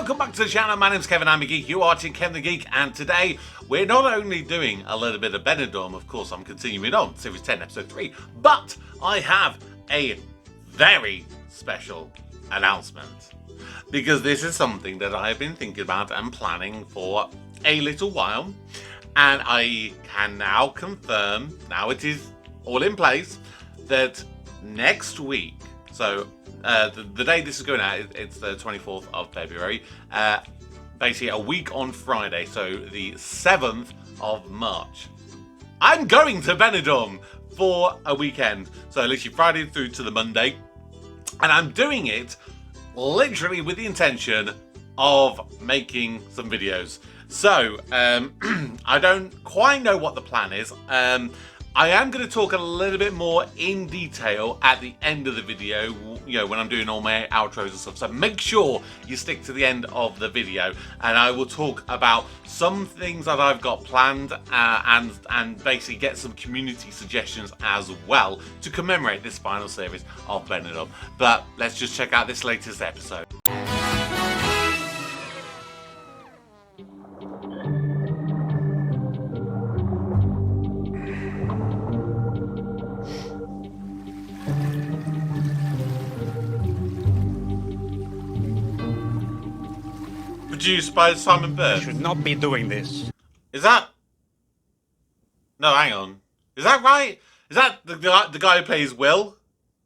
welcome back to the channel. My name's Kevin, I'm the Geek. You're watching Kevin the Geek, and today we're not only doing a little bit of Benidorm, of course I'm continuing on, Series 10, Episode 3, but I have a very special announcement. Because this is something that I've been thinking about and planning for a little while, and I can now confirm, now it is all in place, that next week, so the day this is going out, it's the 24th of February, basically a week on Friday, so the 7th of March. I'm going to Benidorm for a weekend, so literally Friday through to the Monday, and I'm doing it literally with the intention of making some videos. So, I don't quite know what the plan is. I am going to talk a little bit more in detail at the end of the video, you know, when I'm doing all my outros and stuff. So make sure you stick to the end of the video, and I will talk about some things that I've got planned and basically get some community suggestions as well to commemorate this final series of Benidorm. But let's just check out this latest episode. Produced by Simon Bird. You should not be doing this. Is that? No, hang on. Is that right? Is that the guy who plays Will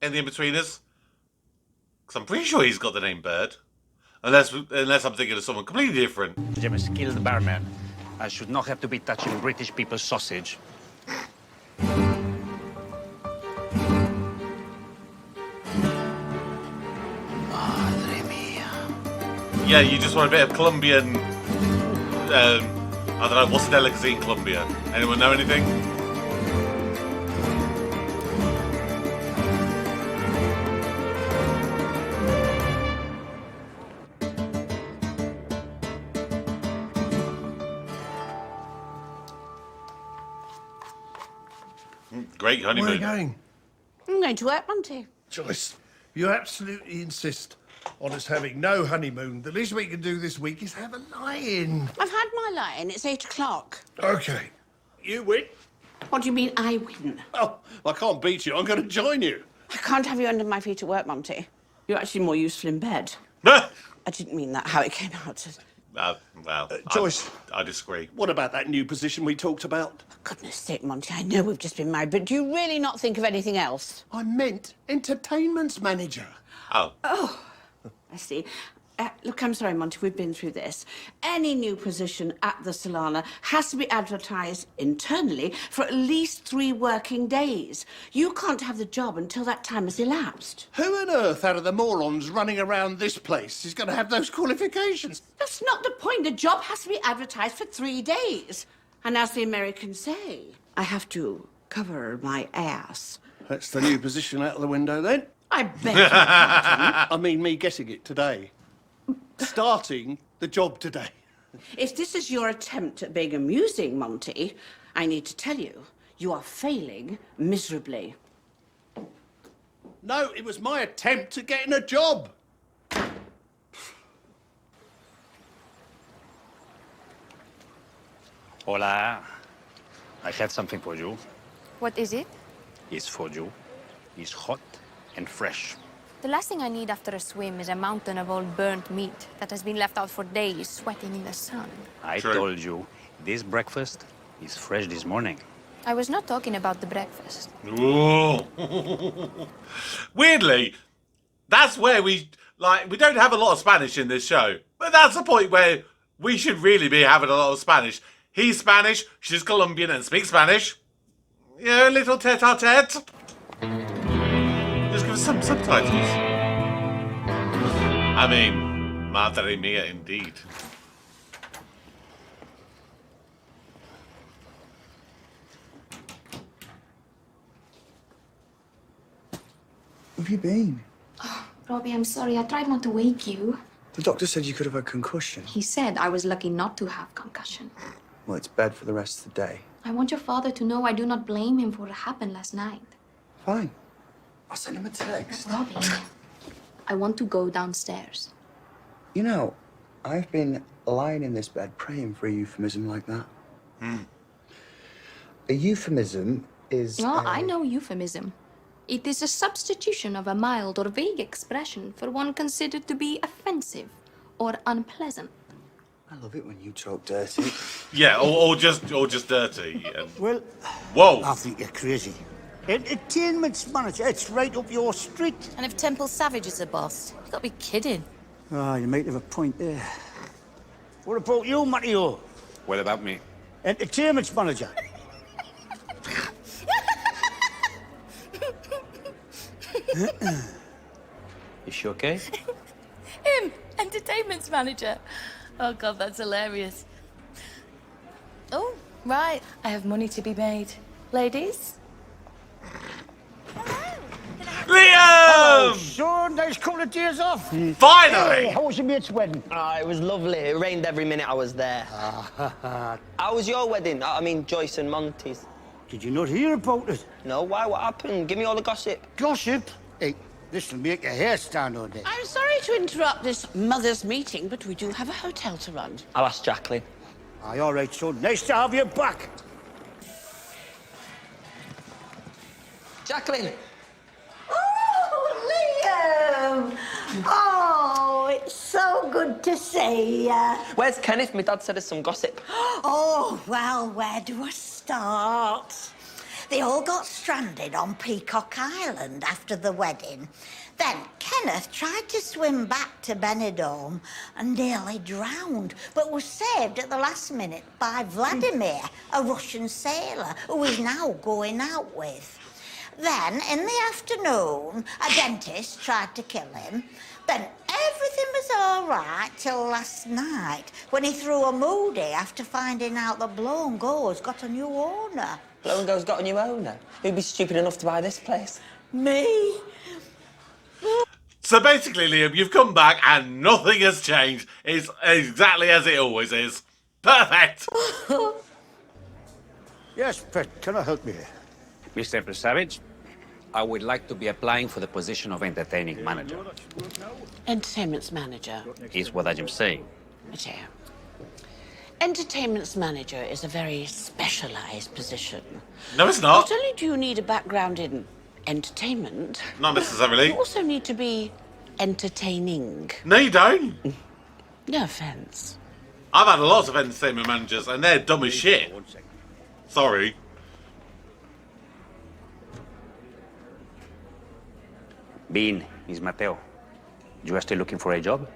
in The Inbetweeners? Because I'm pretty sure he's got the name Bird. Unless I'm thinking of someone completely different. I'm a skilled barman. I should not have to be touching British people's sausage. Yeah, you just want a bit of Colombian, I don't know, what's a delicacy in Colombia? Anyone know anything? Great honeymoon. Where are you going? I'm going to work, Monty. Joyce, you absolutely insist on us having no honeymoon. The least we can do this week is have a lie-in. I've had my lie-in. It's 8 o'clock. Okay. You win. What do you mean, I win? Oh, I can't beat you. I'm going to join you. I can't have you under my feet at work, Monty. You're actually more useful in bed. I didn't mean that, how it came out. Joyce. I disagree. What about that new position we talked about? For goodness sake, Monty, I know we've just been married, but do you really not think of anything else? I meant entertainment manager. Oh, I see. Look, I'm sorry, Monty, we've been through this. Any new position at the Salana has to be advertised internally for at least 3 working days. You can't have the job until that time has elapsed. Who on earth out of the morons running around this place is going to have those qualifications? That's not the point. The job has to be advertised for 3 days. And as the Americans say, I have to cover my ass. That's the new position out of the window, then? I beg your pardon. I mean, me getting it today. Starting the job today. If this is your attempt at being amusing, Monty, I need to tell you, you are failing miserably. No, it was my attempt at getting a job. Hola. I have something for you. What is it? It's for you. It's hot and fresh. The last thing I need after a swim is a mountain of old burnt meat that has been left out for days, sweating in the sun. I True. told you, this breakfast is fresh this morning. I was not talking about the breakfast. Ooh. Weirdly, that's where we don't have a lot of Spanish in this show. But that's the point where we should really be having a lot of Spanish. He's Spanish, she's Colombian and speaks Spanish. You know, a little tete-a-tete. Just give us some subtitles. I mean, madre mia indeed. Where have you been? Oh, Robbie, I'm sorry. I tried not to wake you. The doctor said you could have had concussion. He said I was lucky not to have concussion. Well, it's bad for the rest of the day. I want your father to know I do not blame him for what happened last night. Fine. I'll send him a text. Robbie, I want to go downstairs. You know, I've been lying in this bed praying for a euphemism like that. A euphemism is. Oh, I know euphemism. It is a substitution of a mild or vague expression for one considered to be offensive or unpleasant. I love it when you talk dirty. Yeah, or just dirty. And... Well, Whoa. I think you're crazy. Entertainment manager, it's right up your street. And if Temple Savage is the boss, you gotta be kidding. Ah, you might have a point there. What about you, Matteo? What about me? Entertainment manager. Is she okay? Him, entertainment manager. Oh God, that's hilarious. Oh, right. I have money to be made. Ladies? Liam! So nice couple of days off. Finally! Hey, how was your mate's wedding? It was lovely. It rained every minute I was there. How was your wedding? I mean, Joyce and Monty's. Did you not hear about it? No, why? What happened? Give me all the gossip. Gossip? Hey, this will make your hair stand on end. I'm sorry to interrupt this mothers' meeting, but we do have a hotel to run. I'll ask Jacqueline. Aye, all right, son. Nice to have you back. Jacqueline! Oh, Liam! Oh, it's so good to see ya. Where's Kenneth? My dad said there's some gossip. Oh, well, where do I start? They all got stranded on Peacock Island after the wedding. Then Kenneth tried to swim back to Benidorm and nearly drowned, but was saved at the last minute by Vladimir, a Russian sailor who he's now going out with. Then, in the afternoon, a dentist tried to kill him. Then everything was all right till last night, when he threw a moody after finding out that Blow and Go's got a new owner. Blow and Go's got a new owner. Who'd be stupid enough to buy this place? Me? So basically, Liam, you've come back and nothing has changed. It's exactly as it always is. Perfect! Yes, Pet, can I help you? Mr. Savage, I would like to be applying for the position of entertaining manager. Entertainment's manager. Is what I am saying. Mateo. Entertainment's manager is a very specialised position. No, it's not. Not only do you need a background in entertainment, Not necessarily. you also need to be entertaining. No, you don't. No offence. I've had a lot of entertainment managers and they're dumb as shit. Sorry. Bean is Mateo. You are still looking for a job?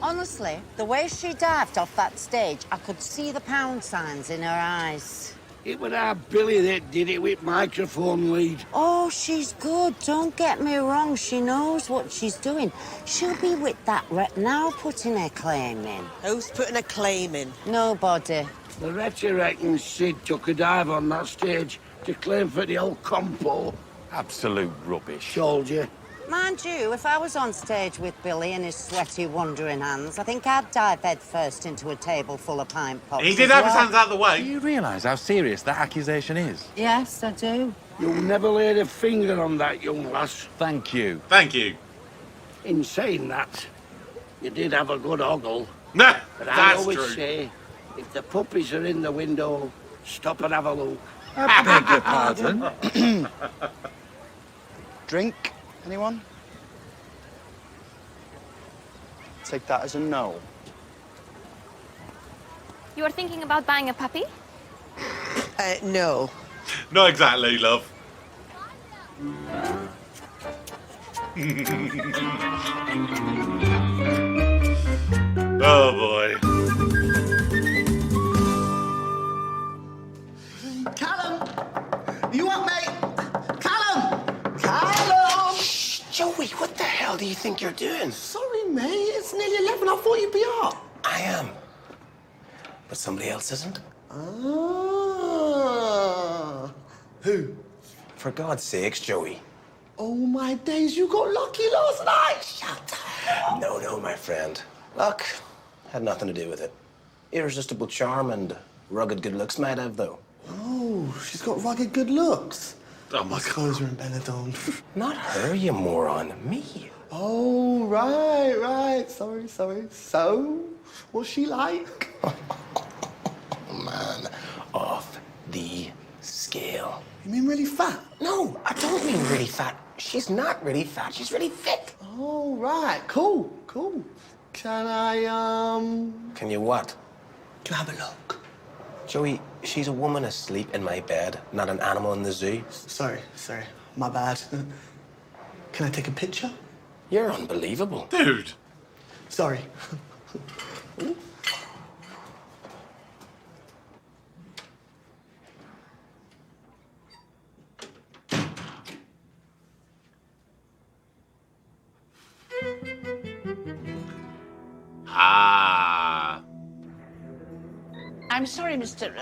Honestly, the way she dived off that stage, I could see the pound signs in her eyes. It was our Billy that did it with microphone lead. Oh, she's good. Don't get me wrong. She knows what she's doing. She'll be with that rep now putting her claim in. Who's putting a claim in? Nobody. The wretched reckons Sid took a dive on that stage to claim for the old compo. Absolute rubbish. Told you. Mind you, if I was on stage with Billy and his sweaty, wandering hands, I think I'd dive head first into a table full of pint pots. He did have his hands out of the way. Do you realise how serious that accusation is? Yes, I do. You'll never laid a finger on that young lass. Thank you. Thank you. In saying that, you did have a good ogle. Nah, But I that's always true. say, if the puppies are in the window, stop and have a look. I beg your pardon. Drink? Anyone? Take that as a no. You are thinking about buying a puppy? No. Not exactly, love. Oh boy. Callum! You up, mate? Callum! Callum! Shh, Joey, what the hell do you think you're doing? Sorry, mate. It's nearly 11. I thought you'd be up. I am. But somebody else isn't. Ah. Who? For God's sakes, Joey. Oh, my days. You got lucky last night. Shut up. No, my friend. Luck had nothing to do with it. Irresistible charm and rugged good looks might have, though. Oh, she's got rugged good looks. Oh my God. Suppose we're in Benidorm. Not her, you moron. Me. Oh, right. Sorry. So, what's she like? Man, off the scale. You mean really fat? No, I don't mean really fat. She's not really fat. She's really thick. Oh, right. Cool. Can I, Can you what? to have a look? Joey, she's a woman asleep in my bed, not an animal in the zoo. Sorry. My bad. Can I take a picture? You're unbelievable. Dude. Sorry. Ah. I'm sorry, Mr.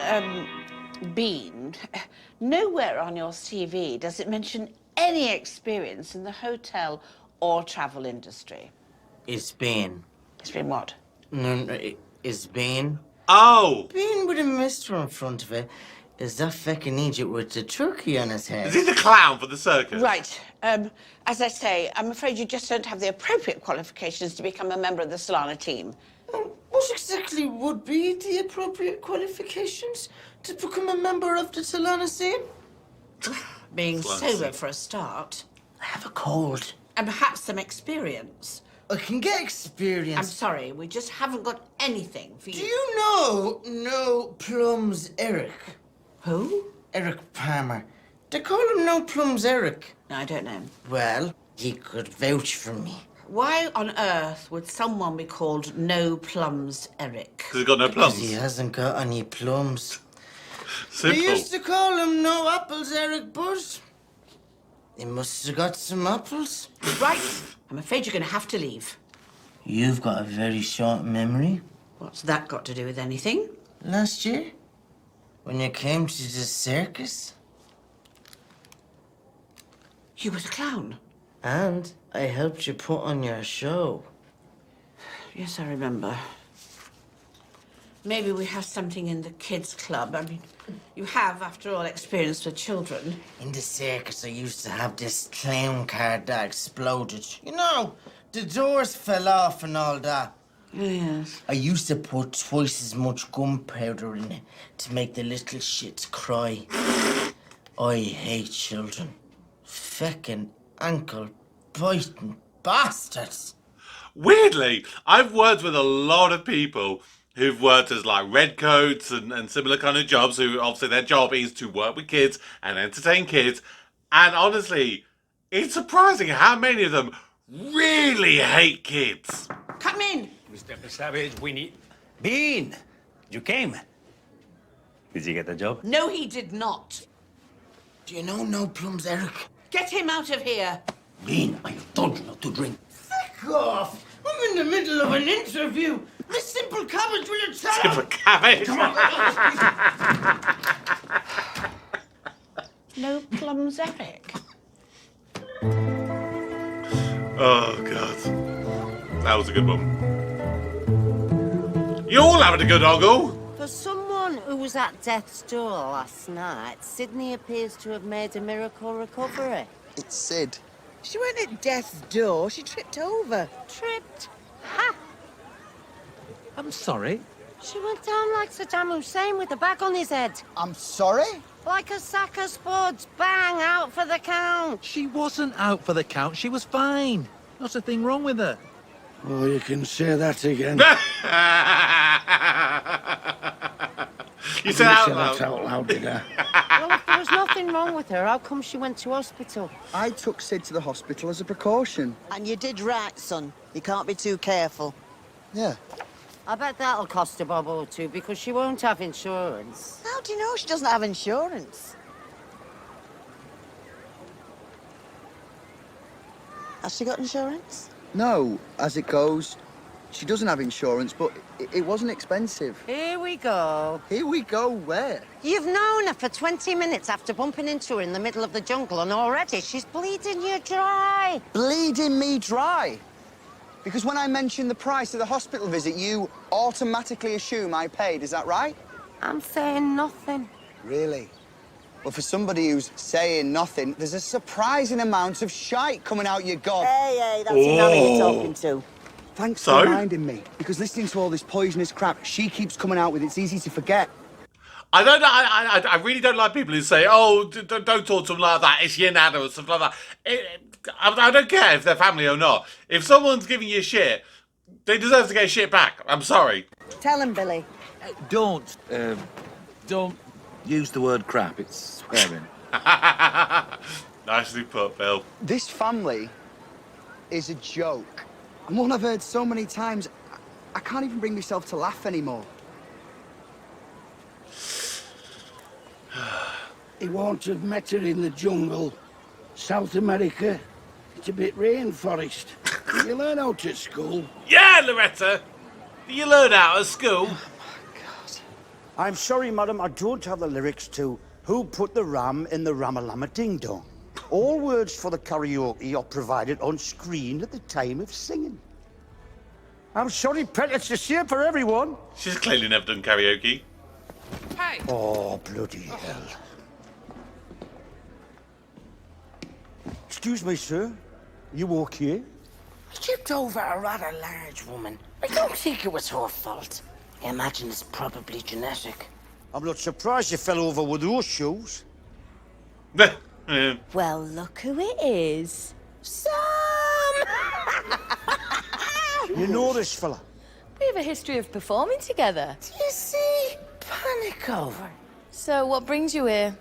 Bean. Nowhere on your CV does it mention any experience in the hotel or travel industry. It's Bean. It's been what? No, it's Bean. Oh! Bean with a mister in front of it is that feckin' Egypt with the turkey on his head. Is he the clown for the circus? Right. As I say, I'm afraid you just don't have the appropriate qualifications to become a member of the Salana team. What exactly would be the appropriate qualifications to become a member of the Salana team? Being sober for a start. I have a cold. And perhaps some experience. I can get experience. I'm sorry, we just haven't got anything for you. Do you know No Plums Eric? Who? Eric Palmer. They call him No Plums Eric. No, I don't know. Well, he could vouch for me. Why on earth would someone be called No Plums Eric? Because he's got no plums. Because he hasn't got any plums. Simple. They used to call him No Apples Eric, but he must have got some apples. Right. I'm afraid you're going to have to leave. You've got a very short memory. What's that got to do with anything? Last year, when you came to the circus. You were the clown. And I helped you put on your show. Yes, I remember. Maybe we have something in the kids' club. I mean, you have, after all, experience with children. In the circus, I used to have this clown car that exploded. You know, the doors fell off and all that. Yes. I used to put twice as much gunpowder in it to make the little shits cry. I hate children. Feckin' ankle-biting bastards. Weirdly, I've worked with a lot of people who've worked as like redcoats and similar kind of jobs, who obviously their job is to work with kids and entertain kids. And honestly, it's surprising how many of them really hate kids. Come in. Mr. Savage, we need... Bean! You came. Did you get the job? No, he did not. Do you know No Plums Eric? Get him out of here. Bean, I told you not to drink. Fuck off! I'm in the middle of an interview. This simple cabbage will you shut Simple up? cabbage. Come on. No Plums Eric. Oh, God. That was a good one. You all having a good ogle? For someone who was at death's door last night, Sydney appears to have made a miracle recovery. It's Sid. She went at death's door. She tripped over. Tripped? Ha! I'm sorry. She went down like Saddam Hussein with a bag on his head. I'm sorry? Like a sack of spuds. Bang, out for the count. She wasn't out for the count. She was fine. Not a thing wrong with her. Oh, you can say that again. You said out that loud. out loud, did I? Well, if there was nothing wrong with her, how come she went to hospital? I took Sid to the hospital as a precaution. And you did right, son. You can't be too careful. Yeah. I bet that'll cost a bob or two because she won't have insurance. How do you know she doesn't have insurance? Has she got insurance? No, as it goes, she doesn't have insurance, but it wasn't expensive. Here we go. Here we go, where? You've known her for 20 minutes after bumping into her in the middle of the jungle, and already she's bleeding you dry. Bleeding me dry? Because when I mentioned the price of the hospital visit, you automatically assume I paid, is that right? I'm saying nothing. Really? Well, for somebody who's saying nothing, there's a surprising amount of shite coming out your gob. Hey, that's your nanny you're talking to. Thanks for reminding me, because listening to all this poisonous crap she keeps coming out with, it's easy to forget. I don't know. I really don't like people who say, "Oh, don't talk to them like that. It's your nana," or stuff like that. I don't care if they're family or not. If someone's giving you shit, they deserve to get shit back. I'm sorry. Tell him, Billy. Don't use the word crap. It's swearing. Nicely put, Bill. This family is a joke. And one I've heard so many times, I can't even bring myself to laugh anymore. He won't have met her in the jungle. South America, it's a bit rainforest. Did you learn out at school? Yeah, Loretta! Did you learn out at school? Oh, my God. I'm sorry, madam, I don't have the lyrics to Who Put the Ram in the Ramalama Ding Dong. All words for the karaoke are provided on screen at the time of singing. I'm sorry, pet, it's the same for everyone. She's clearly never done karaoke. Hey! Oh, bloody hell. Excuse me, sir. You okay? I tripped over a rather large woman. I don't think it was her fault. I imagine it's probably genetic. I'm not surprised you fell over with those shoes. Well, look who it is. Sam! You know this fella? We have a history of performing together. Do you see? Panic over. So what brings you here?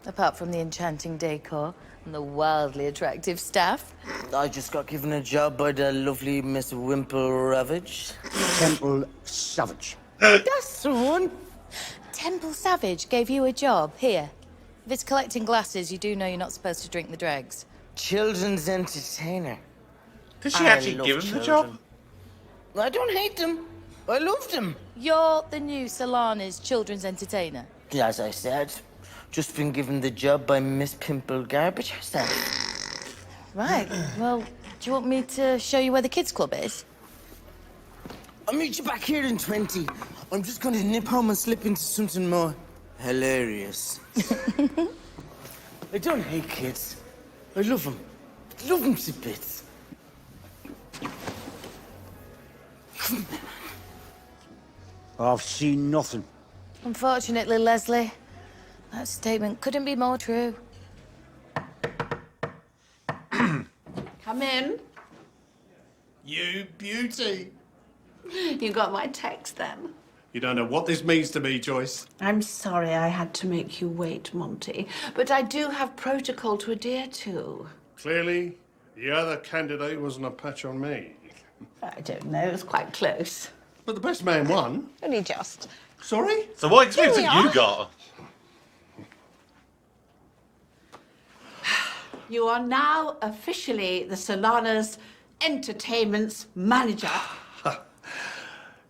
Apart from the enchanting decor and the wildly attractive staff? I just got given a job by the lovely Miss Wimple Ravage. Temple Savage. That's the one. Temple Savage gave you a job here. If it's collecting glasses, you do know you're not supposed to drink the dregs. Children's entertainer. Did she actually give him the job? I don't hate them. I loved them. You're the new Salana's children's entertainer. As I said, just been given the job by Miss Pimple Garbage herself. Right. Well, do you want me to show you where the kids' club is? I'll meet you back here in 20. I'm just going to nip home and slip into something more hilarious. I don't hate kids. I love them. I love them to bits. I've seen nothing. Unfortunately, Leslie, that statement couldn't be more true. Come in. You beauty. You got my text then? You don't know what this means to me, Joyce. I'm sorry I had to make you wait, Monty, but I do have protocol to adhere to. Clearly, the other candidate wasn't a patch on me. I don't know, it was quite close. But the best man won. Only just. Sorry? So what experience have you got? You are now officially the Salana's entertainment's manager.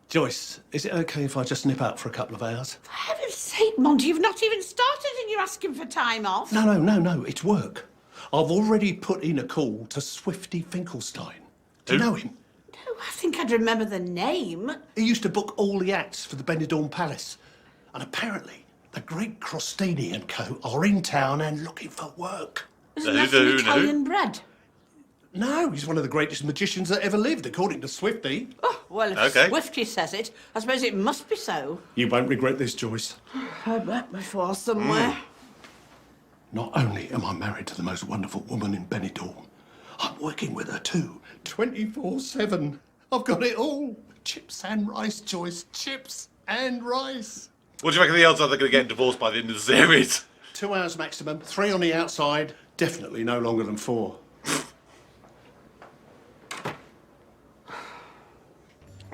Joyce, is it okay if I just nip out for a couple of hours? For heaven's sake, Monty, you've not even started and you're asking for time off. No, it's work. I've already put in a call to Swifty Finkelstein. Do you know him? No, I think I'd remember the name. He used to book all the acts for the Benidorm Palace. And apparently, the great Crostini and co. are in town and looking for work. Isn't that some Italian bread? No, he's one of the greatest magicians that ever lived, according to Swifty. Oh, well, if Swifty says it, I suppose it must be so. You won't regret this, Joyce. Heard that before somewhere. Not only am I married to the most wonderful woman in Benidorm, I'm working with her too, 24/7. I've got it all. Chips and rice, Joyce. Chips and rice. What do you reckon the odds are they're going to get divorced by the end of the series? 2 hours maximum, 3 on the outside, definitely no longer than 4.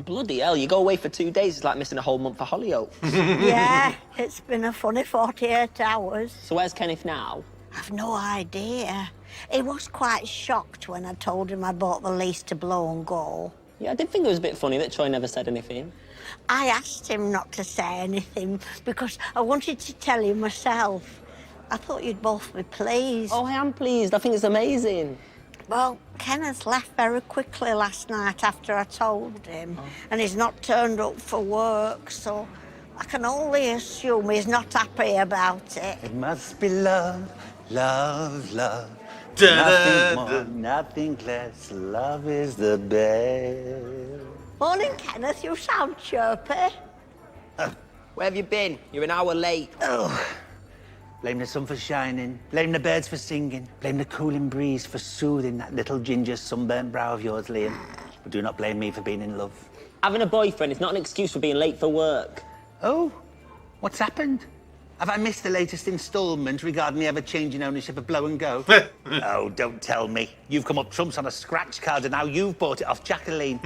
Bloody hell, you go away for 2 days, it's like missing a whole month of Hollyoaks. Yeah, it's been a funny 48 hours. So where's Kenneth now? I've no idea. He was quite shocked when I told him I bought the lease to Blow and Go. Yeah, I did think it was a bit funny that Troy never said anything. I asked him not to say anything because I wanted to tell you myself. I thought you'd both be pleased. Oh, I am pleased. I think it's amazing. Well, Kenneth left very quickly last night after I told him, and he's not turned up for work, so I can only assume he's not happy about it. It must be love, love, love. Da, Nothing more, nothing less. Love is the best. Morning, Kenneth. You sound chirpy. Where have you been? You're an hour late. Oh. Blame the sun for shining. Blame the birds for singing. Blame the cooling breeze for soothing that little ginger sunburnt brow of yours, Liam. But do not blame me for being in love. Having a boyfriend is not an excuse for being late for work. Oh, what's happened? Have I missed the latest instalment regarding the ever-changing ownership of Blow and Go? Oh, don't tell me. You've come up trumps on a scratch card and now you've bought it off Jacqueline.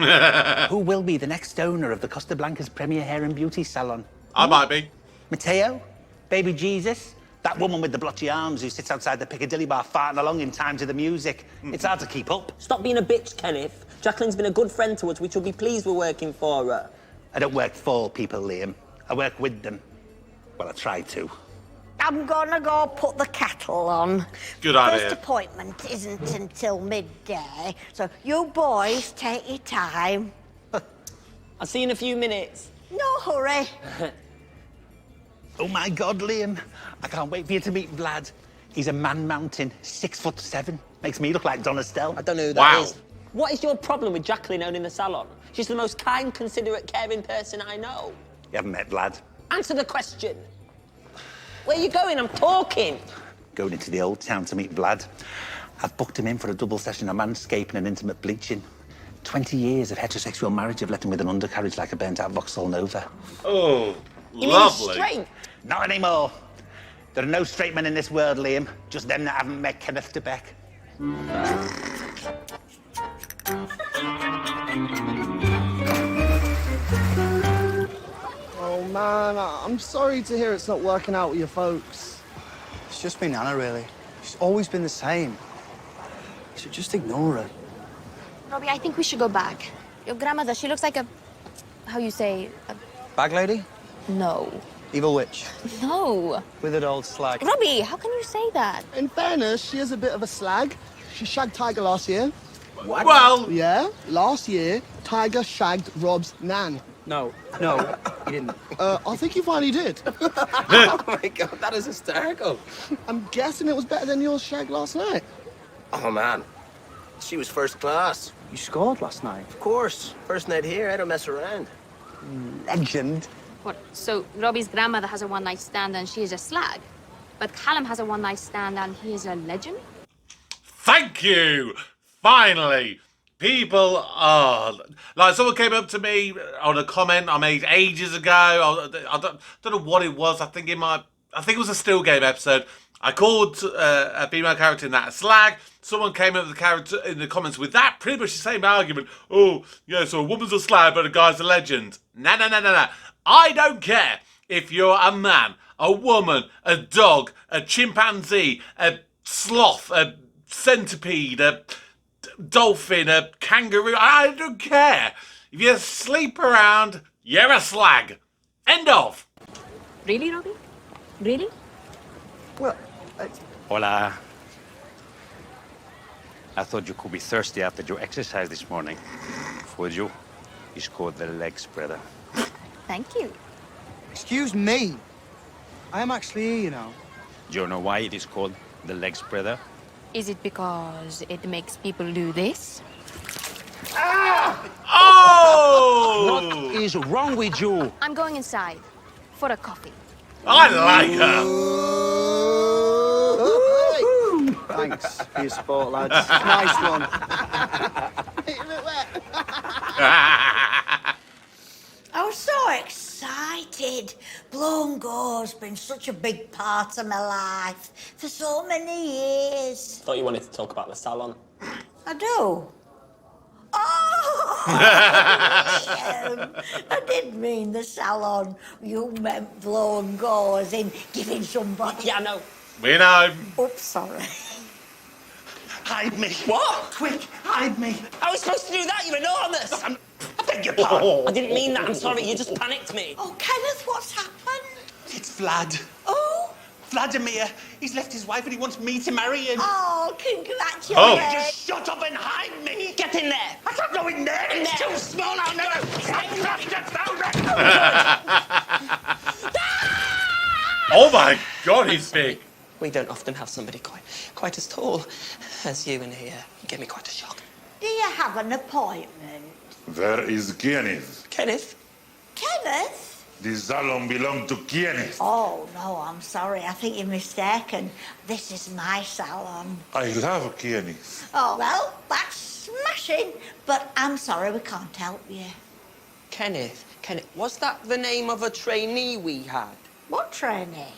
Who will be the next owner of the Costa Blanca's premier hair and beauty salon? I might be. Mateo? Baby Jesus? That woman with the blotchy arms who sits outside the Piccadilly bar farting along in time to the music. It's hard to keep up. Stop being a bitch, Kenneth. Jacqueline's been a good friend to us, which will be pleased we're working for her. I don't work for people, Liam. I work with them. Well, I try to. I'm gonna go put the kettle on. Good idea. First appointment isn't until midday, so you boys take your time. I'll see you in a few minutes. No hurry. Oh my God, Liam. I can't wait for you to meet Vlad. He's a man mountain, 6'7". Makes me look like Don Estelle. I don't know who that is. What is your problem with Jacqueline owning the salon? She's the most kind, considerate, caring person I know. You haven't met Vlad? Answer the question. Where are you going? I'm talking. Going into the old town to meet Vlad. I've booked him in for a double session of manscaping and intimate bleaching. 20 years of heterosexual marriage have left him with an undercarriage like a burnt-out Vauxhall Nova. Oh, you lovely. Mean straight? Not anymore. There are no straight men in this world, Liam. Just them that haven't met Kenneth de Beck. Oh, man, I'm sorry to hear it's not working out with your folks. It's just been Nana, really. She's always been the same. You should just ignore her. Robbie, I think we should go back. Your grandmother, she looks like a... how you say... a... Bag lady? No. Evil witch. No. Withered old slag. Robbie, how can you say that? In fairness, she is a bit of a slag. She shagged Tiger last year. What? Well... Yeah, last year, Tiger shagged Rob's nan. No, he didn't. I think he finally did. Oh my God, that is hysterical. I'm guessing it was better than your shag last night. Oh, man. She was first class. You scored last night? Of course. First night here, I don't mess around. Legend. What, so Robbie's grandmother has a one-night stand and she is a slag? But Callum has a one-night stand and he is a legend? Thank you! Finally! People are... Like, someone came up to me on a comment I made ages ago. I don't know what it was. I think it was a Still Game episode. I called a female character in that a slag. Someone came up with the character in the comments with that pretty much the same argument. Oh, yeah, so a woman's a slag, but a guy's a legend. No. I don't care if you're a man, a woman, a dog, a chimpanzee, a sloth, a centipede, a dolphin, a kangaroo. I don't care. If you sleep around, you're a slag. End of. Really, Robbie? Really? Well, Hola. I thought you could be thirsty after your exercise this morning. For you, it's called the leg spreader. Thank you. excuse me. I am actually here, you know. Do you know why it is called the leg spreader? Is it because it makes people do this? Ah! Oh! What is wrong with you? I'm going inside for a coffee. I like her. Thanks for your support, lads. Nice one. I was so excited. Blown Go's been such a big part of my life for so many years. Thought you wanted to talk about the salon. I do. Oh! I didn't mean the salon. You meant Blown Go as in giving somebody... Yeah, I know. We know. Oops, sorry. Hide me. What? Quick, hide me. How was supposed to do that? You're enormous. I beg your pardon. I didn't mean that. I'm sorry. You just panicked me. Oh, Kenneth, what's happened? It's Vlad. Oh? Vladimir. He's left his wife and he wants me to marry him. Oh, congratulations. Oh. Just shut up and hide me. Get in there. I can't go in there. It's there. too small. I'll never... Oh my God, he's big. We don't often have somebody quite as tall as you in here. You gave me quite a shock. Do you have an appointment? Where is Kenneth? Kenneth? Kenneth? The salon belongs to Kenneth. Oh, no, I'm sorry. I think you're mistaken. This is my salon. I love Kenneth. Oh, well, that's smashing. But I'm sorry, we can't help you. Kenneth, was that the name of a trainee we had? What trainee?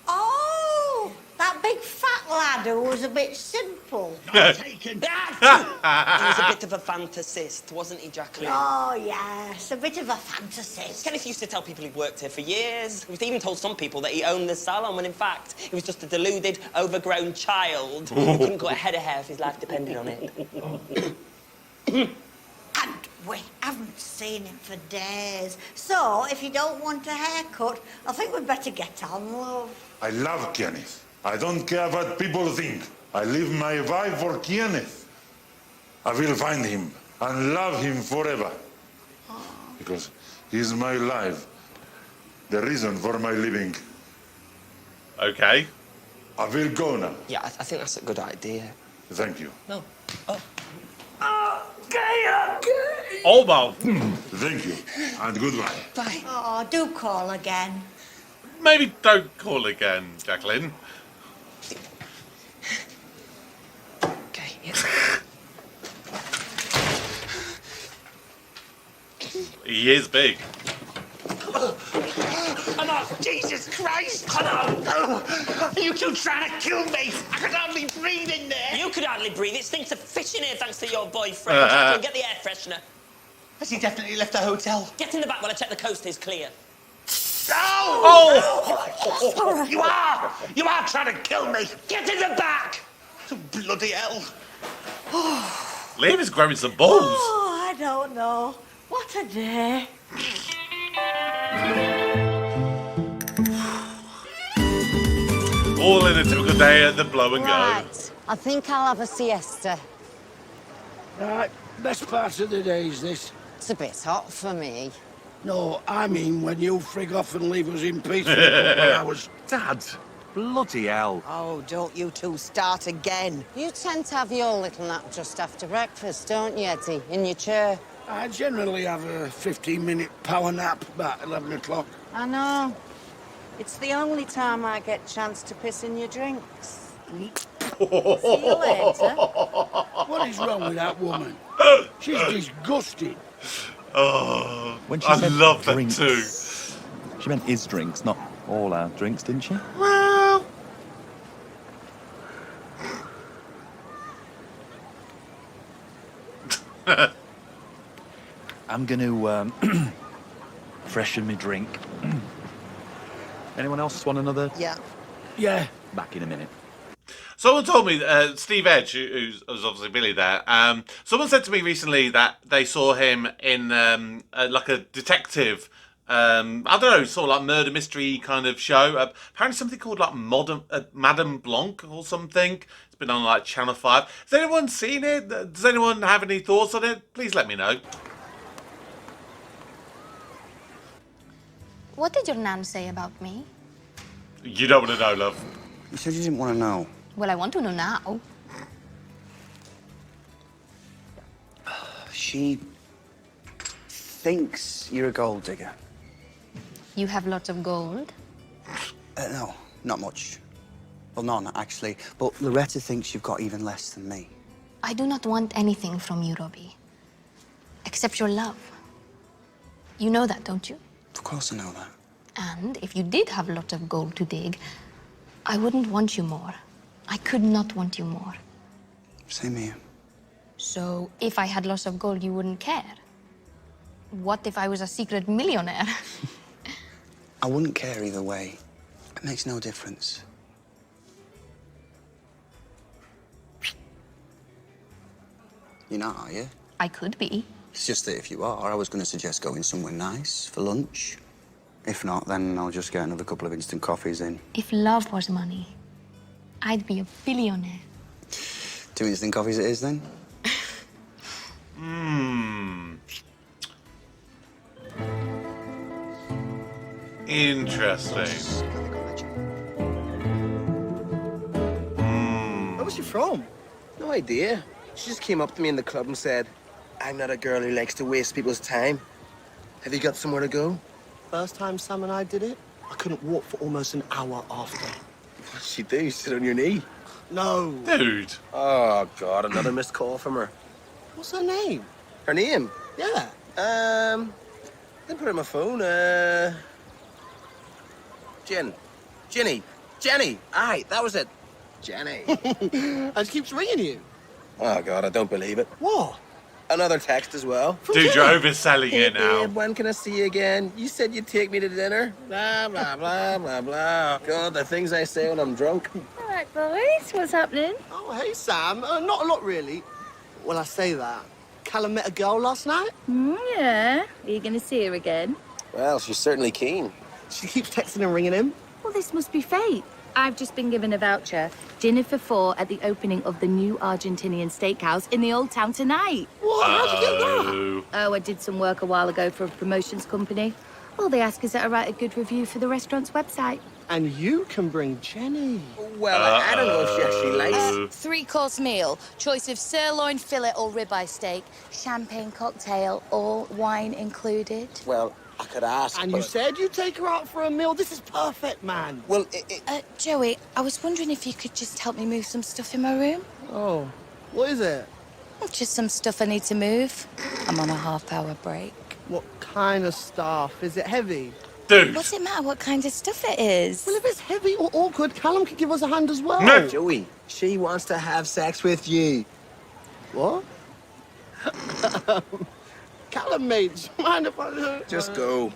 Oh, that big fat lad who was a bit simple. Taken. He was a bit of a fantasist, wasn't he, Jacqueline? Oh, yes, a bit of a fantasist. Kenneth used to tell people he'd worked here for years. He even told some people that he owned the salon, when in fact, he was just a deluded, overgrown child who couldn't cut a head of hair if his life depended on it. And we haven't seen him for days. So, if you don't want a haircut, I think we'd better get on, love. I love Kenneth. I don't care what people think. I live my life for Kenneth. I will find him and love him forever. Because he's my life. The reason for my living. Okay. I will go now. Yeah, I think that's a good idea. Thank you. No. Oh, my. Thank you. And goodbye. Bye. Oh, do call again. Maybe don't call again, Jacqueline. Okay, yes. He is big. Come on, Jesus Christ! Come on! Are you two trying to kill me? I could hardly breathe in there. You could hardly breathe. It stinks of fish in here thanks to your boyfriend. Jacqueline, get the air freshener. Has he definitely left the hotel? Get in the back while I check the coast is clear. Oh! You are trying to kill me. Get in the back. Bloody hell. Liam is grabbing some balls. Oh, I don't know. What a day. All in a typical day at the blow and go. Right. I think I'll have a siesta. Right, best part of the day is this. It's a bit hot for me. No, I mean when you frig off and leave us in peace for a couple of hours. Dad, bloody hell. Oh, don't you two start again. You tend to have your little nap just after breakfast, don't you, Eddie? In your chair. I generally have a 15-minute power nap about 11 o'clock. I know. It's the only time I get chance to piss in your drinks. See you later. What is wrong with that woman? She's disgusting. Oh, When she I said love drinks, that too. She meant his drinks, not all our drinks, didn't she? Well, I'm going to freshen my drink. Anyone else want another? Yeah. Yeah. Back in a minute. someone told me, Steve Edge, who's obviously Billy there, someone said to me recently that they saw him in like a detective, I don't know, sort of like murder mystery kind of show. Apparently something called like Madame Blanc or something. It's been on like Channel 5. Has anyone seen it? Does anyone have any thoughts on it? Please let me know. What did your nan say about me? You don't want to know, love. You said you didn't want to know. Well, I want to know now. She thinks you're a gold digger. You have lots of gold? No, not much. Well, none, actually. But Loretta thinks you've got even less than me. I do not want anything from you, Robbie. Except your love. You know that, don't you? Of course I know that. And if you did have lots of gold to dig, I wouldn't want you more. I could not want you more. Same here. So if I had lots of gold, you wouldn't care? What if I was a secret millionaire? I wouldn't care either way. It makes no difference. You're not, are you? I could be. It's just that if you are, I was going to suggest going somewhere nice for lunch. If not, then I'll just get another couple of instant coffees in. If love was money, I'd be a billionaire. 2 instant coffees it is, then? Interesting. Where was she from? No idea. She just came up to me in the club and said, I'm not a girl who likes to waste people's time. Have you got somewhere to go? First time Sam and I did it, I couldn't walk for almost an hour after. What'd she do? Sit on your knee? No. Dude. Oh, God, another missed call from her. What's her name? Her name? Yeah. Didn't put it on my phone. Jenny. Aye, that was it. Jenny. And she keeps ringing you. Oh, God, I don't believe it. What? Another text as well. Dude, you're overselling Hey, it now. babe, when can I see you again? You said you'd take me to dinner. Blah, blah, blah, blah, blah. God, the things I say when I'm drunk. All right, boys, what's happening? Oh, hey, Sam. Not a lot, really. Well, I say that. Callum met a girl last night. Yeah. Are you going to see her again? Well, she's certainly keen. She keeps texting and ringing him. Well, this must be fate. I've just been given a voucher. Dinner for 4 at the opening of the new Argentinian steakhouse in the Old Town tonight. What? How'd you get that? Oh, I did some work a while ago for a promotions company. All they ask is that I write a good review for the restaurant's website. And you can bring Jenny. Well, I don't know if she actually likes... 3-course meal. Choice of sirloin, fillet or ribeye steak. Champagne cocktail, all wine included. Well, I could ask, And you said you'd take her out for a meal. This is perfect, man. Well, Joey, I was wondering if you could just help me move some stuff in my room. Oh, what is it? Just some stuff I need to move. I'm on a half-hour break. What kind of stuff? Is it heavy? Dude. What's it matter what kind of stuff it is? Well, if it's heavy or awkward, Callum could give us a hand as well. No. Joey, she wants to have sex with you. What? Callum, mate, do you mind if I look? Just go.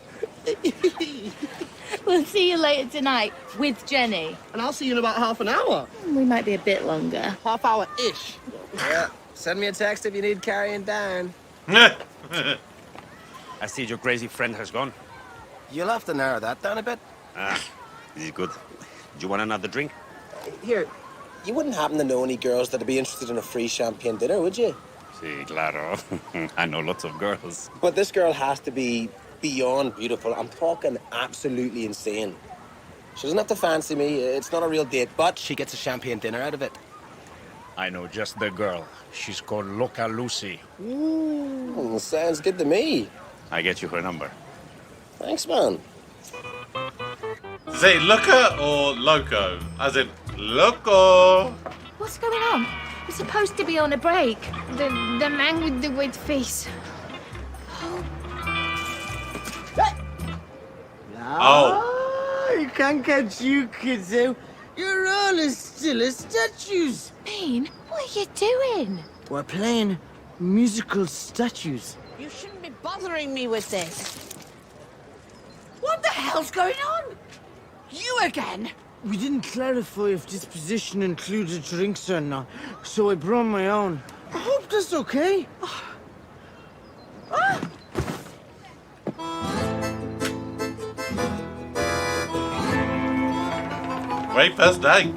We'll see you later tonight with Jenny. And I'll see you in about half an hour. We might be a bit longer. Half hour-ish. Yeah, send me a text if you need carrying down. I see your crazy friend has gone. You'll have to narrow that down a bit. Ah, this is good. Do you want another drink? Here, you wouldn't happen to know any girls that'd be interested in a free champagne dinner, would you? Sí, claro. I know lots of girls. But this girl has to be beyond beautiful. I'm talking absolutely insane. She doesn't have to fancy me. It's not a real date, but she gets a champagne dinner out of it. I know just the girl. She's called Loca Lucy. Ooh, sounds good to me. I get you her number. Thanks, man. Say Looker or Loco? As in, Loco. What's going on? We're supposed to be on a break. The man with the weird face. Oh. You can't catch you kids out. You're all as still as statues. Bean, what are you doing? We're playing musical statues. You shouldn't be bothering me with this. What the hell's going on? You again? We didn't clarify if this position included drinks or not, so I brought my own. I hope that's okay. Great first day.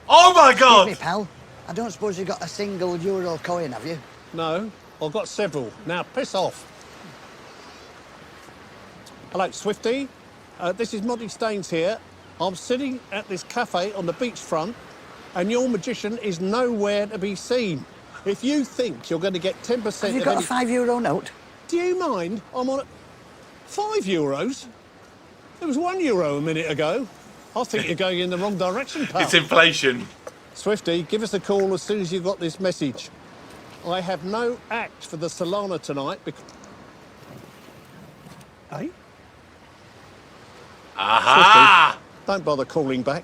Oh my God! Excuse me, pal. I don't suppose you got a single euro coin, have you? No, I've got several. Now, piss off. Hello, Swifty. This is Monty Staines here. I'm sitting at this cafe on the beachfront, and your magician is nowhere to be seen. If you think you're going to get 10% Have you got a €5 note? Do you mind? I'm on €5? It was €1 a minute ago. I think you're going in the wrong direction, pal. It's inflation. Swifty, give us a call as soon as you've got this message. I have no act for the Salana tonight because... Hey? Aha! Swifty, don't bother calling back.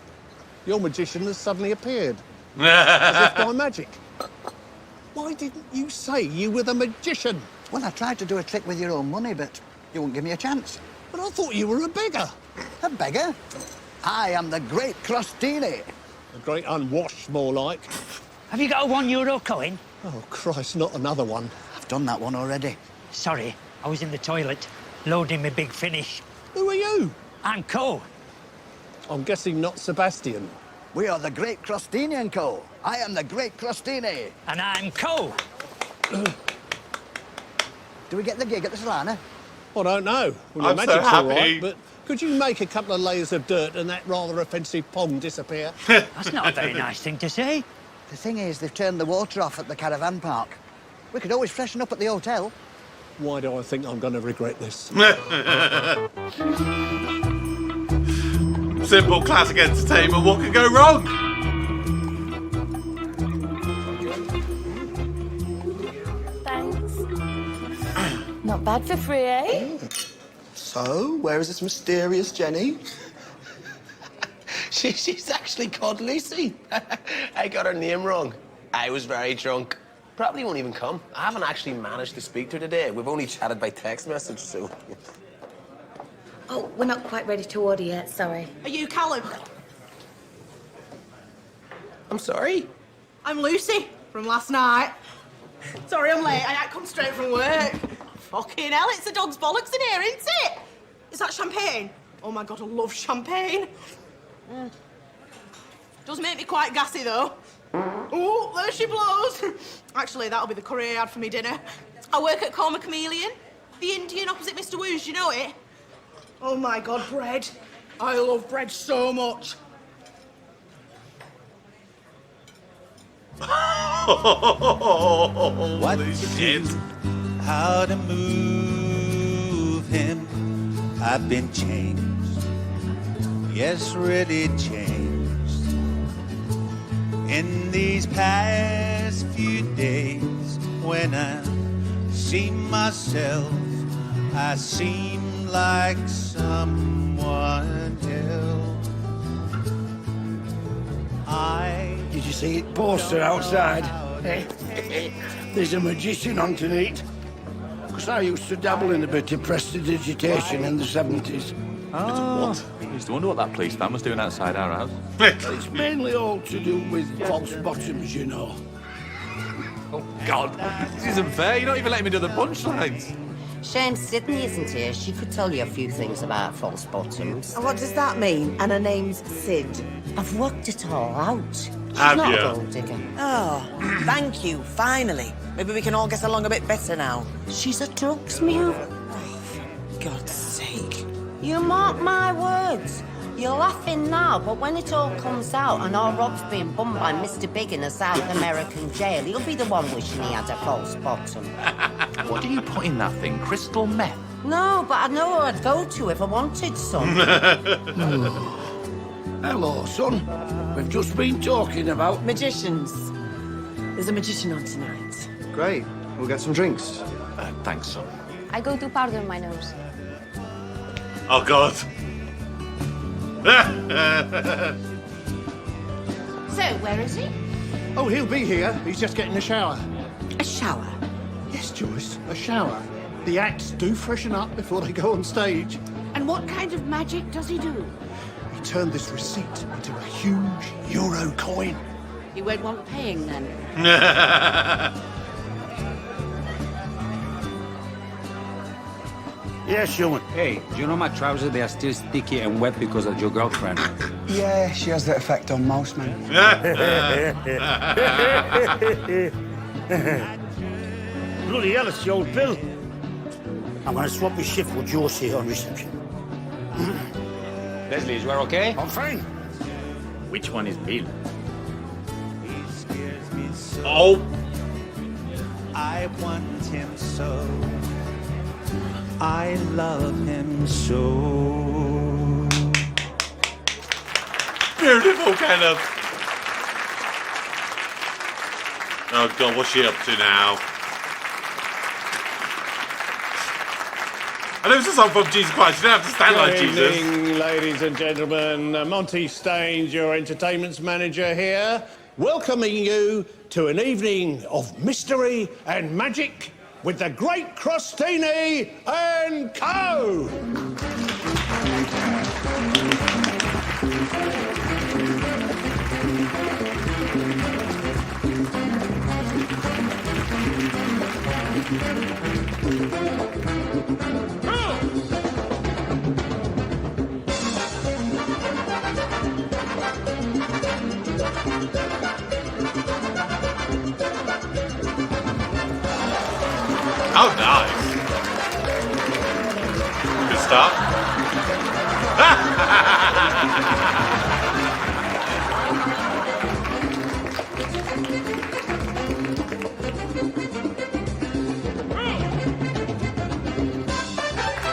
Your magician has suddenly appeared. As if by magic. Why didn't you say you were the magician? Well, I tried to do a trick with your own money, but you wouldn't give me a chance. But I thought you were a beggar. A beggar? I am the great crostini. A great unwashed, more like. Have you got a €1 coin? Oh, Christ, not another one. I've done that one already. Sorry, I was in the toilet, loading my big finish. Who are you? I'm Co. I'm guessing not Sebastian. We are the Great Crostini and Co. I am the Great Crostini. And I'm Co. Do we get the gig at the Salana? I don't know. Well, I'm your so magic's all happy. right, but could you make a couple of layers of dirt and that rather offensive pong disappear? That's not a very nice thing to say. The thing is, they've turned the water off at the caravan park. We could always freshen up at the hotel. Why do I think I'm going to regret this? Simple classic entertainment. What could go wrong? Thanks. Not bad for free, eh? So, where is this mysterious Jenny? She's actually called Lucy. I got her name wrong. I was very drunk. Probably won't even come. I haven't actually managed to speak to her today. We've only chatted by text message, so... Oh, we're not quite ready to order yet, sorry. Are you Callum? I'm sorry? I'm Lucy, from last night. Sorry I'm late, I had come straight from work. Fucking hell, it's a dog's bollocks in here, isn't it? Is that champagne? Oh my God, I love champagne. Does make me quite gassy, though. Oh, there she blows. Actually, that'll be the curry I had for me dinner. I work at Coma Chameleon, the Indian opposite Mr. Woo's, you know it? Oh my God, bread. I love bread so much. What Holy to shit. do, how to move him. I've been changed, yes, really changed. In these past few days, when I see myself, I seem like someone else. Did you see it poster outside? There's a magician on tonight. Because I used to dabble in a bit of prestidigitation in the 70s. What? I used to wonder what that police van was doing outside our house. It's mainly all to do with false bottoms, you know. Oh, God. This isn't fair. You're not even letting me do the punchlines. Shame Sydney isn't here. She could tell you a few things about false bottoms. And what does that mean? And her name's Sid. I've worked it all out. She's Have not you? a gold digger. Oh, thank you, finally. Maybe we can all get along a bit better now. She's a drugs mule. God's sake. You mark my words. You're laughing now, but when it all comes out and our Rob's being bummed by Mr. Big in a South American jail, he'll be the one wishing he had a false bottom. What do you put in that thing? Crystal meth? No, but I know where I'd go to if I wanted some. Hello, son. We've just been talking about... Magicians. There's a magician on tonight. Great. We'll get some drinks. Thanks, son. I go to powder my nose. Oh, God. So, where is he? Oh, he'll be here. He's just getting a shower. A shower? Yes, Joyce, a shower. The acts do freshen up before they go on stage. And what kind of magic does he do? He turned this receipt into a huge euro coin. He won't want paying then. Yeah, Sean. Hey, do you know my trousers, they are still sticky and wet because of your girlfriend? Yeah, she has that effect on most men. Bloody hell, it's the old Bill. I'm going to swap his shift with Josie on reception. Leslie, is you okay? I'm fine. Which one is Bill? Oh. I want him so. I love him so. Beautiful, Kenneth. Oh, God, what's she up to now? I know it's a song from Jesus Christ. You don't have to stand like Good Jesus. evening, ladies and gentlemen. Monty Staines, your entertainments manager here, welcoming you to an evening of mystery and magic with the Great Crostini and Co. Oh, nice. Good start.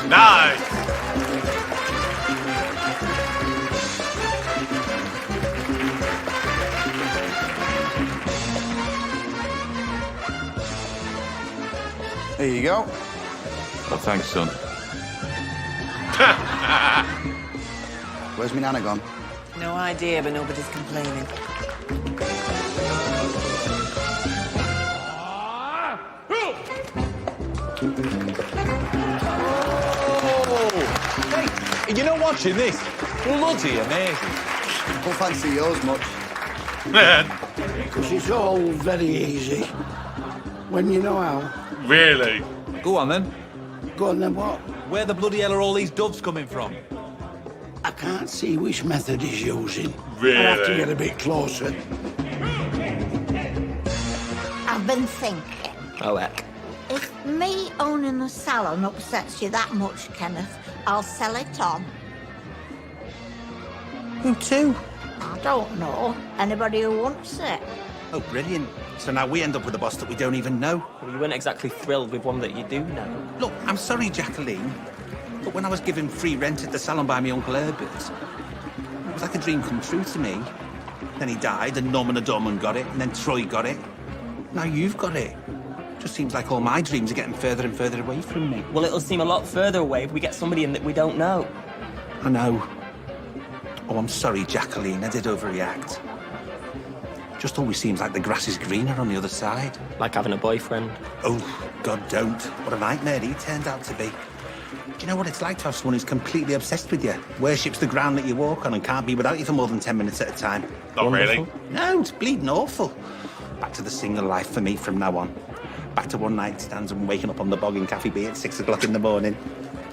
Nice. There you go. Oh, thanks, son. Where's my nana gone? No idea, but nobody's complaining. Hey, you're not watching this? Bloody amazing. Don't fancy yours much. Because it's all very easy. When you know how. Really? Go on, then. Go on, then what? Where the bloody hell are all these doves coming from? I can't see which method he's using. Really? I'll have to get a bit closer. I've been thinking. Oh, heck. If me owning the salon upsets you that much, Kenneth, I'll sell it on. Who to? I don't know. Anybody who wants it. Oh, brilliant. So now we end up with a boss that we don't even know. Well, you weren't exactly thrilled with one that you do know. Look, I'm sorry, Jacqueline, but when I was given free rent at the salon by my Uncle Herbert, it was like a dream come true to me. Then he died, and Norman O'Dorman got it, and then Troy got it. Now you've got it. Just seems like all my dreams are getting further and further away from me. Well, it'll seem a lot further away if we get somebody in that we don't know. I know. Oh, I'm sorry, Jacqueline, I did overreact. Just always seems like the grass is greener on the other side. Like having a boyfriend. Oh, God, don't. What a nightmare he turned out to be. Do you know what it's like to have someone who's completely obsessed with you, worships the ground that you walk on, and can't be without you for more than 10 minutes at a time? Not really. No, it's bleeding awful. Back to the single life for me from now on. Back to one night stands and waking up on the bog in Cafe B at 6 o'clock in the morning.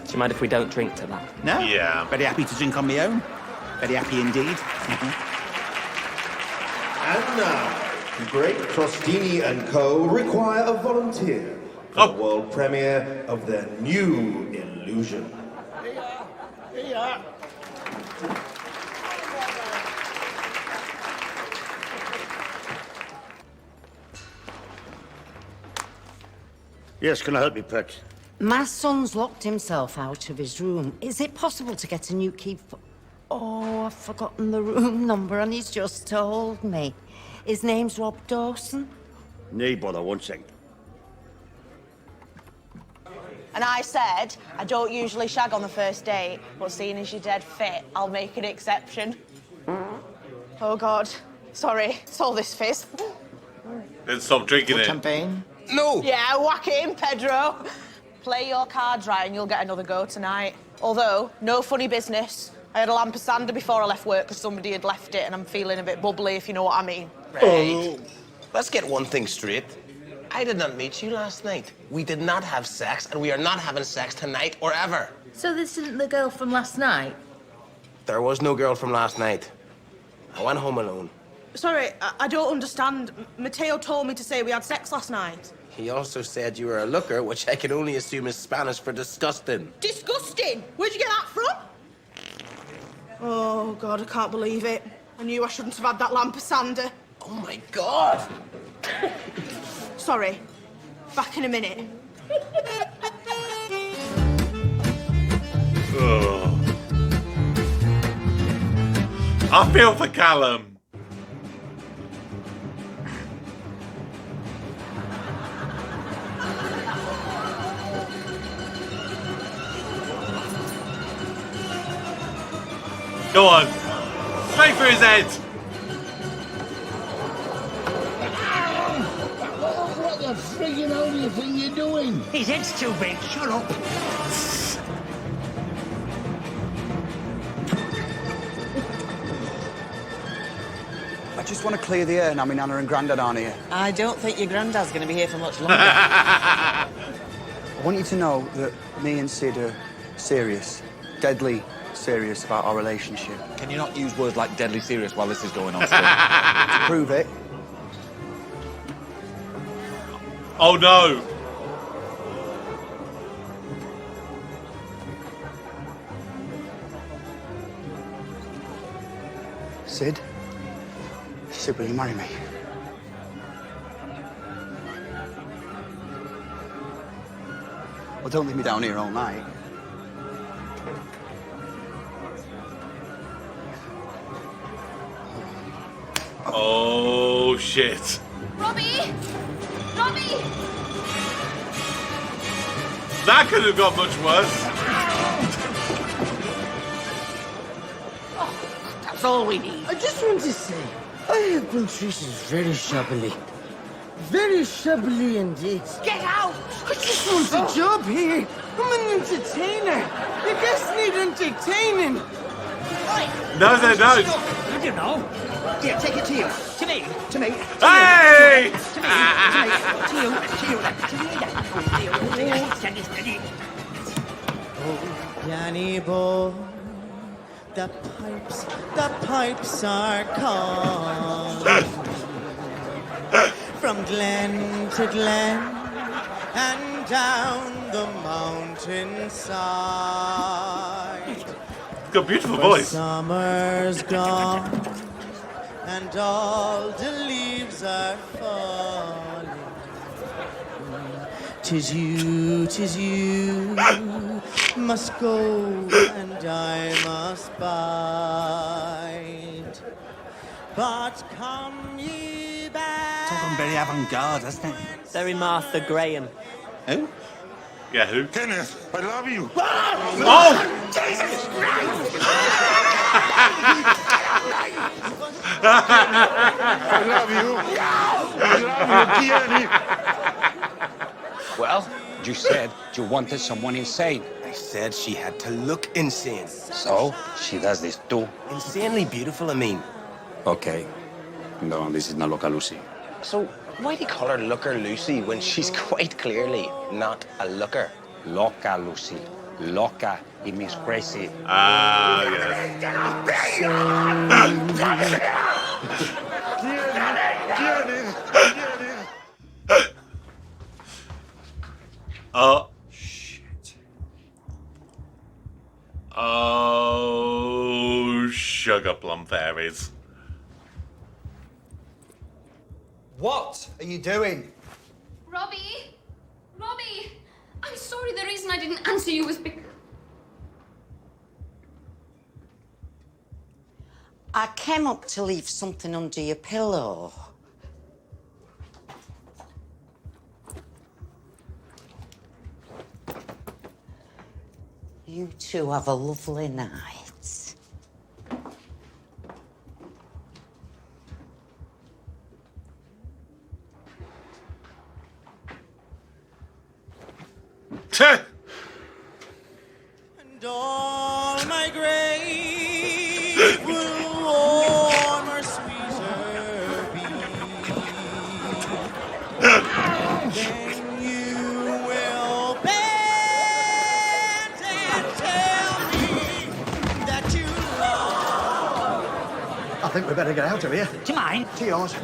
Do you mind if we don't drink to that? No? Yeah. Very happy to drink on my own. Very happy indeed. And now, Great Crostini & Co. require a volunteer for the world premiere of their new illusion. Here. Yes, can I help you, pet? My son's locked himself out of his room. Is it possible to get a new key for... Oh, I've forgotten the room number and he's just told me. His name's Rob Dawson. Need bother, 1 second. And I said, I don't usually shag on the first date, but seeing as you're dead fit, I'll make an exception. Oh, God. Sorry, it's all this fizz. Then stop drinking it. Champagne? No! Yeah, whack it in, Pedro. Play your cards right and you'll get another go tonight. Although, no funny business. I had a lamp of sander before I left work because somebody had left it and I'm feeling a bit bubbly, if you know what I mean. Right. Let's get one thing straight. I did not meet you last night. We did not have sex, and we are not having sex tonight or ever. So this isn't the girl from last night? There was no girl from last night. I went home alone. Sorry, I don't understand. Mateo told me to say we had sex last night. He also said you were a looker, which I can only assume is Spanish for disgusting. Disgusting! Where'd you get that from? Oh, God, I can't believe it. I knew I shouldn't have had that lamp of sander. Oh, my God! Sorry. Back in a minute. I feel for Callum. Go on. Straight through his head. What the friggin' hell do you think you're doing? His head's too big. Shut up. I just want to clear the air now my Nana and Grandad aren't here. I don't think your granddad's going to be here for much longer. I want you to know that me and Sid are serious, deadly serious about our relationship. Can you not use words like deadly serious while this is going on? Sid? To prove it, Oh no! Sid, will you marry me? Well, don't leave me down here all night. Oh shit! Robbie! Robbie! That could have got much worse. That's all we need. I just want to say, I have been treated very shabbily. Very shabbily indeed. Get out! I just want a job here. I'm an entertainer. The guests need entertaining. No, they don't. I don't know. Yeah, take it to you. To me. To me. Hey! To me. To you. To you. To you. Steady, steady. Oh, Danny boy, the pipes are calling. From glen to glen and down the mountainside. Got a beautiful Where voice. Summer's gone and all the leaves are falling. 'Tis you must go and I must bide. But come ye back. It's all gone very avant-garde, hasn't it? Very Martha Graham. Who? Yeah, who? Kenneth, I love you. Oh! Jesus Christ! I love you. I love you dearly. Well, you said you wanted someone insane. I said she had to look insane. So, she does this too. Insanely beautiful, I mean. Okay. No, this is not Loca Lucy. So, why do you call her Looker Lucy when she's quite clearly not a looker? Loca Lucy. Loca, it means crazy. Ah, yes. Oh. Shit. Oh, sugar plum fairies. What are you doing? Robbie! Robbie! I'm sorry, the reason I didn't answer you was because... I came up to leave something under your pillow. You two have a lovely night. And all my grave will warmer, sweeter be. Then you will bend and tell me that you love. I think we better get out of here. To mine. To yours.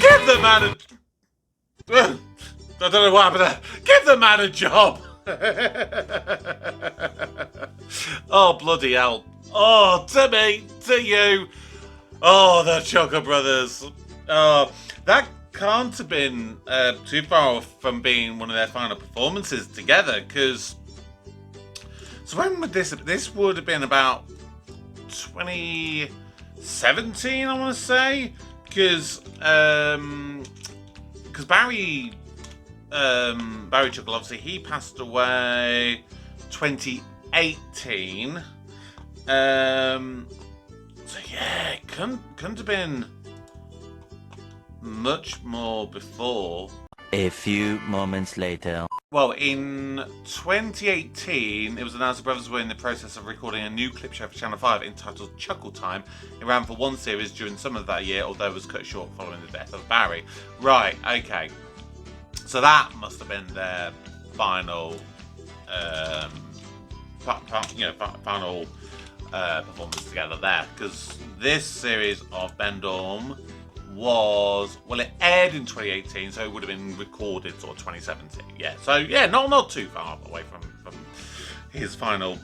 Give the man a... I don't know what happened there. Give the man a job. Oh, bloody hell. Oh, to me, to you. Oh, the Chuckle brothers. That can't have been too far off from being one of their final performances together, because... So when would this... This would have been about 2017, I want to say. Because Barry Chuckle, obviously, he passed away 2018. So yeah, it couldn't have been much more before. A few moments later. Well, in 2018, it was announced the brothers were in the process of recording a new clip show for Channel 5 entitled Chuckle Time. It ran for one series during summer of that year, although it was cut short following the death of Barry. Right, okay. So that must have been their final, final performance together there, because this series of Benidorm was, well, it aired in 2018, so it would have been recorded sort of 2017. Yeah, so yeah, not too far away from his final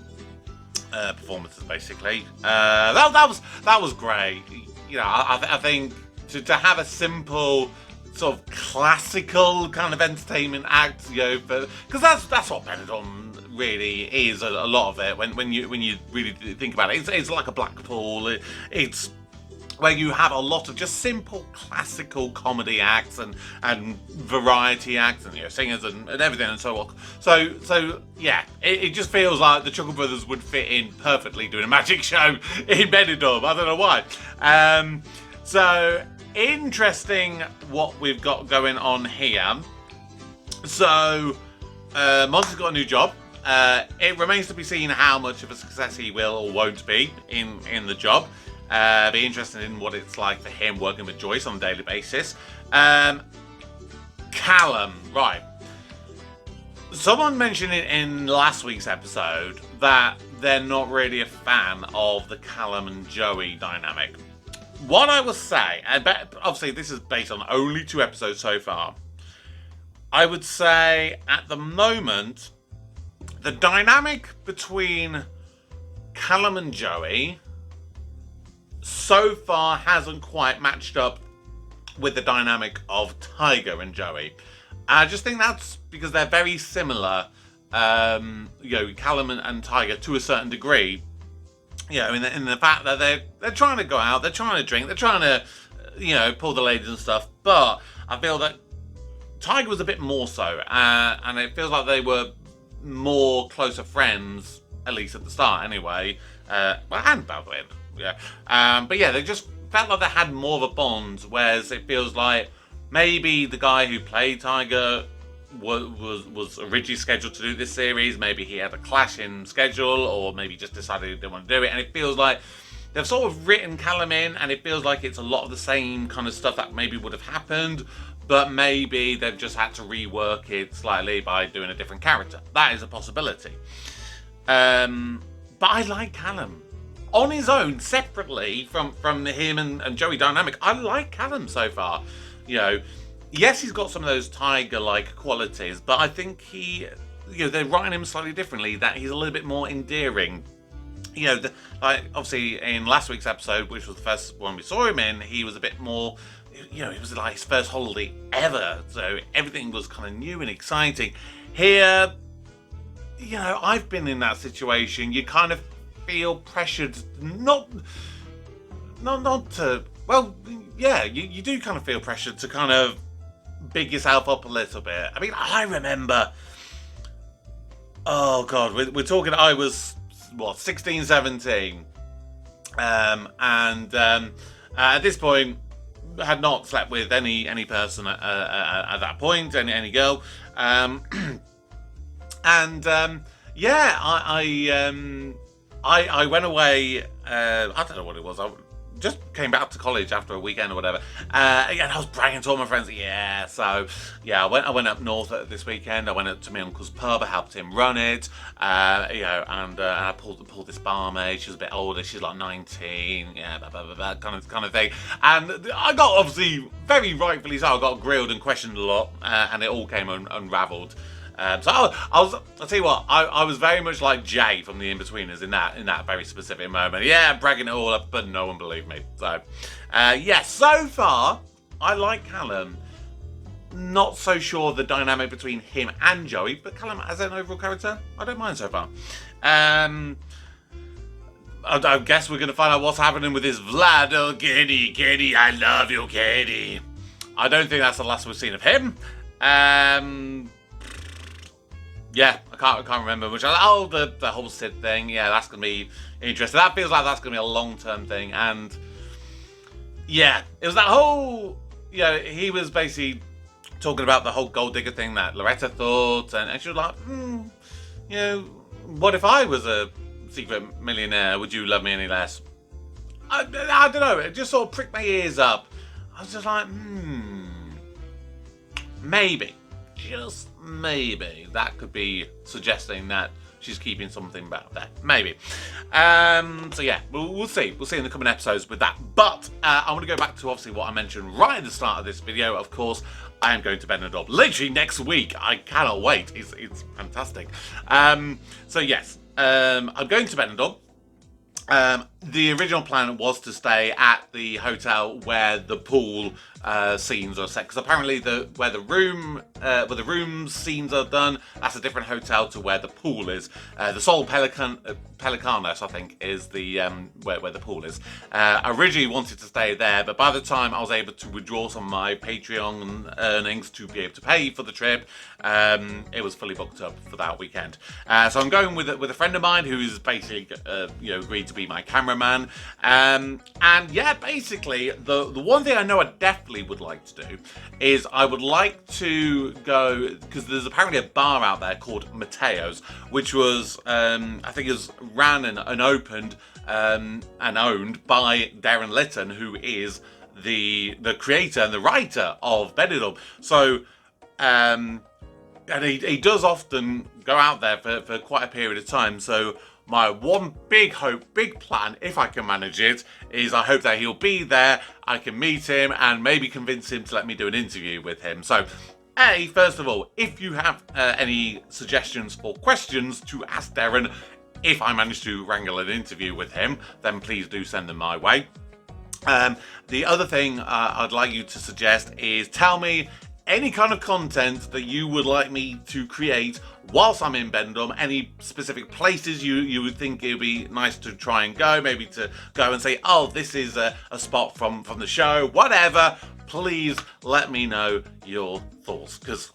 performances, basically. That was great. You know, I think to have a simple sort of classical kind of entertainment act, you know, because that's what Benidorm really is. A lot of it, when you really think about it, it's like a Blackpool. It's where you have a lot of just simple classical comedy acts and variety acts and, you know, singers and everything and so on. So yeah, it just feels like the Chuckle Brothers would fit in perfectly doing a magic show in Benidorm. I don't know why. So interesting what we've got going on here. So Monty's got a new job. It remains to be seen how much of a success he will or won't be in the job. Be interested in what it's like for him working with Joyce on a daily basis. Callum, right. Someone mentioned it in last week's episode that they're not really a fan of the Callum and Joey dynamic. What I will say, and obviously this is based on only 2 episodes so far, I would say at the moment, the dynamic between Callum and Joey so far hasn't quite matched up with the dynamic of Tiger and Joey. I just think that's because they're very similar, you know, Callum and Tiger to a certain degree. You know, in the fact that they're trying to go out, they're trying to drink, they're trying to, you know, pull the ladies and stuff. But I feel that Tiger was a bit more so, and it feels like they were more closer friends, at least at the start anyway. And by the way, yeah. But yeah, they just felt like they had more of a bond, whereas it feels like maybe the guy who played Tiger was originally scheduled to do this series. Maybe he had a clash in schedule, or maybe just decided he didn't want to do it. And it feels like they've sort of written Callum in, and it feels like it's a lot of the same kind of stuff that maybe would have happened, but maybe they've just had to rework it slightly by doing a different character. That is a possibility. But I like Callum. On his own, separately from him and Joey dynamic, I like Callum so far. You know, yes, he's got some of those Tiger-like qualities, but I think they're writing him slightly differently, that he's a little bit more endearing. You know, like obviously in last week's episode, which was the first one we saw him in, he was a bit more, you know, it was like his first holiday ever, so everything was kind of new and exciting. Here, you know, I've been in that situation. You kind of feel pressured not to, well, yeah, you do kind of feel pressured to kind of big yourself up a little bit. I mean, I remember, oh god, we're talking, I was, 16, 17, and at this point had not slept with any person at that point, any girl, yeah, I went away, I don't know what it was, I just came back to college after a weekend or whatever, and I was bragging to all my friends, yeah, so, yeah, I went up north this weekend. I went up to my uncle's pub, I helped him run it, you know, and I pulled this barmaid. She was a bit older, she's like 19, yeah, blah, blah, blah, blah, kind of thing, and I got, obviously, very rightfully so, I got grilled and questioned a lot, and it all came unravelled. So I'll tell you what, I was very much like Jay from the In-Betweeners in that very specific moment. Yeah, bragging it all up, but no one believed me. So, yeah, so far, I like Callum. Not so sure the dynamic between him and Joey, but Callum as an overall character, I don't mind so far. I guess we're going to find out what's happening with this Vlad. Oh, Kenny, I love you, Kenny. I don't think that's the last we've seen of him. Yeah, I can't remember much. Oh, the whole Sid thing. Yeah, that's going to be interesting. That feels like that's going to be a long-term thing. And, yeah, it was that whole, you know, he was basically talking about the whole gold digger thing that Loretta thought, and she was like, you know, what if I was a secret millionaire? Would you love me any less? I don't know. It just sort of pricked my ears up. I was just like, maybe, just maybe that could be suggesting that she's keeping something about that. Maybe. So yeah, we'll see. We'll see in the coming episodes with that. But I want to go back to obviously what I mentioned right at the start of this video. Of course, I am going to Benidorm literally next week. I cannot wait. It's fantastic. So yes, I'm going to Benidorm. The original plan was to stay at the hotel where the pool scenes are set, because apparently where the room scenes are done, that's a different hotel to where the pool is. The Sol Pelicanos, I think, is the where the pool is. I originally wanted to stay there, but by the time I was able to withdraw some of my Patreon earnings to be able to pay for the trip, it was fully booked up for that weekend. So I'm going with a friend of mine who's basically agreed to be my cameraman. And yeah, basically the one thing I know I definitely would like to do is I would like to go, because there's apparently a bar out there called Mateo's, which was I think is ran and opened and owned by Darren Litton, who is the creator and the writer of Benidorm. So and he does often go out there for quite a period of time. So my one big hope, big plan, if I can manage it, is I hope that he'll be there, I can meet him, and maybe convince him to let me do an interview with him. So, first of all, if you have any suggestions or questions to ask Darren, if I manage to wrangle an interview with him, then please do send them my way. The other thing I'd like you to suggest is tell me any kind of content that you would like me to create whilst I'm in Benidorm, any specific places you would think it would be nice to try and go, maybe to go and say, oh, this is a spot from the show, whatever. Please let me know your thoughts, because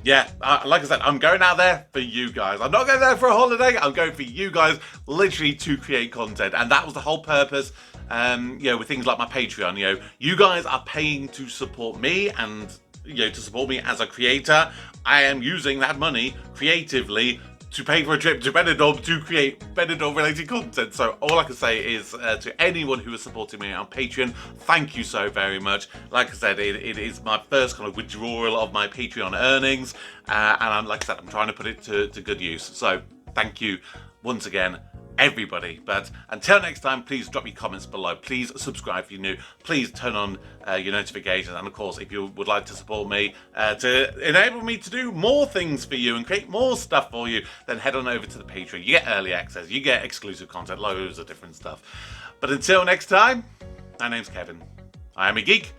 yeah, like I said, I'm going out there for you guys. I'm not going there for a holiday. I'm going for you guys, literally to create content, and that was the whole purpose. With things like my Patreon, you guys are paying to support me and to support me as a creator. I am using that money creatively to pay for a trip to Benidorm to create Benidorm related content. So all I can say is to anyone who is supporting me on Patreon, thank you so very much. Like I said, it is my first kind of withdrawal of my Patreon earnings, and like I said, I'm trying to put it to good use. So thank you once again, everybody. But until next time, please drop your comments below. Please subscribe if you're new. Please turn on your notifications. And of course, if you would like to support me to enable me to do more things for you and create more stuff for you, then head on over to the Patreon. You get early access, you get exclusive content, loads of different stuff. But until next time, my name's Kevin. I am a geek,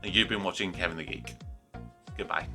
and you've been watching Kevin the Geek. Goodbye.